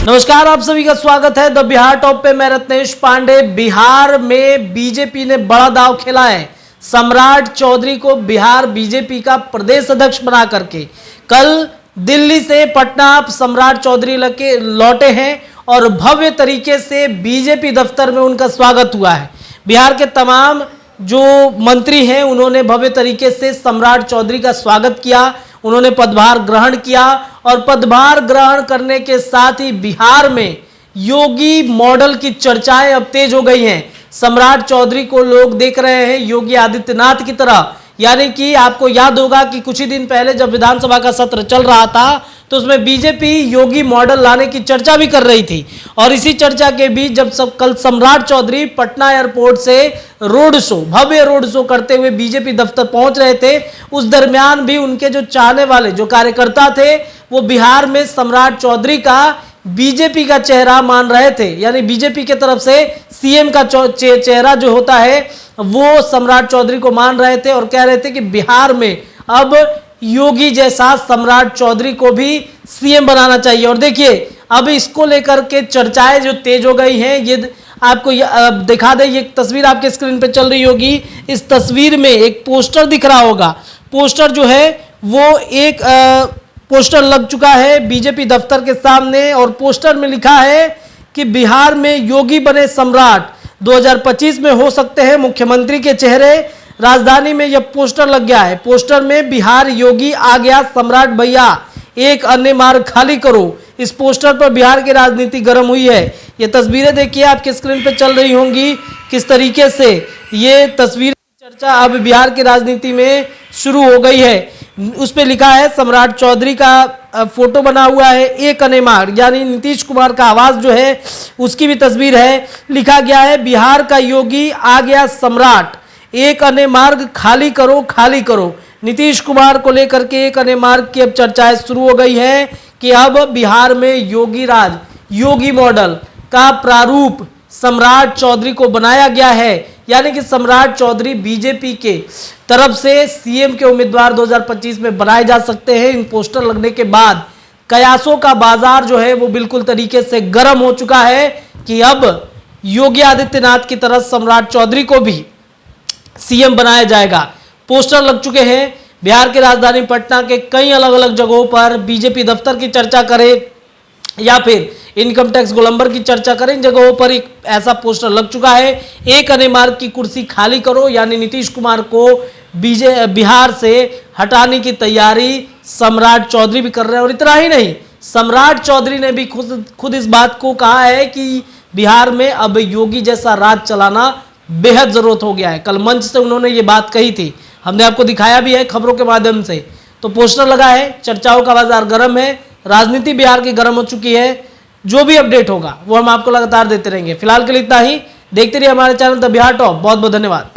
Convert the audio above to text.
नमस्कार, आप सभी का स्वागत है द बिहार टॉप पे। मैं रत्नेश पांडे। बिहार में बीजेपी ने बड़ा दांव खेला है। सम्राट चौधरी को बिहार बीजेपी का प्रदेश अध्यक्ष बना करके कल दिल्ली से पटना सम्राट चौधरी लौटे हैं और भव्य तरीके से बीजेपी दफ्तर में उनका स्वागत हुआ है। बिहार के तमाम जो मंत्री हैं उन्होंने भव्य तरीके से सम्राट चौधरी का स्वागत किया। उन्होंने पदभार ग्रहण किया और पदभार ग्रहण करने के साथ ही बिहार में योगी मॉडल की चर्चाएं अब तेज हो गई हैं। सम्राट चौधरी को लोग देख रहे हैं योगी आदित्यनाथ की तरह। यानी कि आपको याद होगा कि कुछ ही दिन पहले जब विधानसभा का सत्र चल रहा था तो उसमें बीजेपी योगी मॉडल लाने की चर्चा भी कर रही थी। और इसी चर्चा के बीच जब कल सम्राट चौधरी पटना एयरपोर्ट से रोड शो, भव्य रोड शो करते हुए बीजेपी दफ्तर पहुंच रहे थे, उस दरमियान भी उनके जो चाहने वाले जो कार्यकर्ता थे वो बिहार में सम्राट चौधरी का बीजेपी का चेहरा मान रहे थे। यानी बीजेपी की तरफ से सीएम का चेहरा जो होता है वो सम्राट चौधरी को मान रहे थे और कह रहे थे कि बिहार में अब योगी जैसा सम्राट चौधरी को भी सीएम बनाना चाहिए। और देखिए अब इसको लेकर के चर्चाएं जो तेज हो गई हैं, ये आपको दिखा दे, ये तस्वीर आपके स्क्रीन पे चल रही होगी। इस तस्वीर में एक पोस्टर दिख रहा होगा। पोस्टर जो है वो एक पोस्टर लग चुका है बीजेपी दफ्तर के सामने और पोस्टर में लिखा है कि बिहार में योगी बने सम्राट, 2025 में हो सकते हैं मुख्यमंत्री के चेहरे। राजधानी में यह पोस्टर लग गया है। पोस्टर में बिहार योगी आ गया सम्राट भैया, एक अन्य मार्ग खाली करो। इस पोस्टर पर बिहार की राजनीति गर्म हुई है। ये तस्वीरें देखिए आपके स्क्रीन पर चल रही होंगी, किस तरीके से ये तस्वीर चर्चा अब बिहार की राजनीति में शुरू हो गई है। उस पे लिखा है सम्राट चौधरी का फोटो बना हुआ है, एक अन्य मार्ग, यानी नीतीश कुमार का आवाज जो है उसकी भी तस्वीर है। लिखा गया है बिहार का योगी आ गया सम्राट, एक अन्य मार्ग खाली करो खाली करो। नीतीश कुमार को लेकर के एक अन्य मार्ग की अब चर्चाएं शुरू हो गई है कि अब बिहार में योगी राज, योगी मॉडल का प्रारूप सम्राट चौधरी को बनाया गया है। यानी कि सम्राट चौधरी बीजेपी के तरफ से सीएम के उम्मीदवार 2025 में बनाए जा सकते हैं। इन पोस्टर लगने के बाद कयासों का बाजार जो है वो बिल्कुल तरीके से गर्म हो चुका है कि अब योगी आदित्यनाथ की तरह सम्राट चौधरी को भी सीएम बनाया जाएगा। पोस्टर लग चुके हैं। बिहार की राजधानी पटना के कई अलग अलग जगहों पर बीजेपी दफ्तर की चर्चा करें या फिर इनकम टैक्स गोलंबर की चर्चा करें, इन जगहों पर एक ऐसा पोस्टर लग चुका है, एक अन्य मार्ग की कुर्सी खाली करो। यानी नीतीश कुमार को बिहार से हटाने की तैयारी सम्राट चौधरी भी कर रहे हैं। और इतना ही नहीं, सम्राट चौधरी ने भी खुद इस बात को कहा है कि बिहार में अब योगी जैसा राज चलाना बेहद जरूरत हो गया है। कल मंच से उन्होंने ये बात कही थी, हमने आपको दिखाया भी है खबरों के माध्यम से। तो पोस्टर लगा है, चर्चाओं का बाजार गर्म है, राजनीति बिहार की गर्म हो चुकी है। जो भी अपडेट होगा वो हम आपको लगातार देते रहेंगे। फिलहाल के लिए इतना ही। देखते रहिए हमारे चैनल द बिहार टॉप। बहुत बहुत धन्यवाद।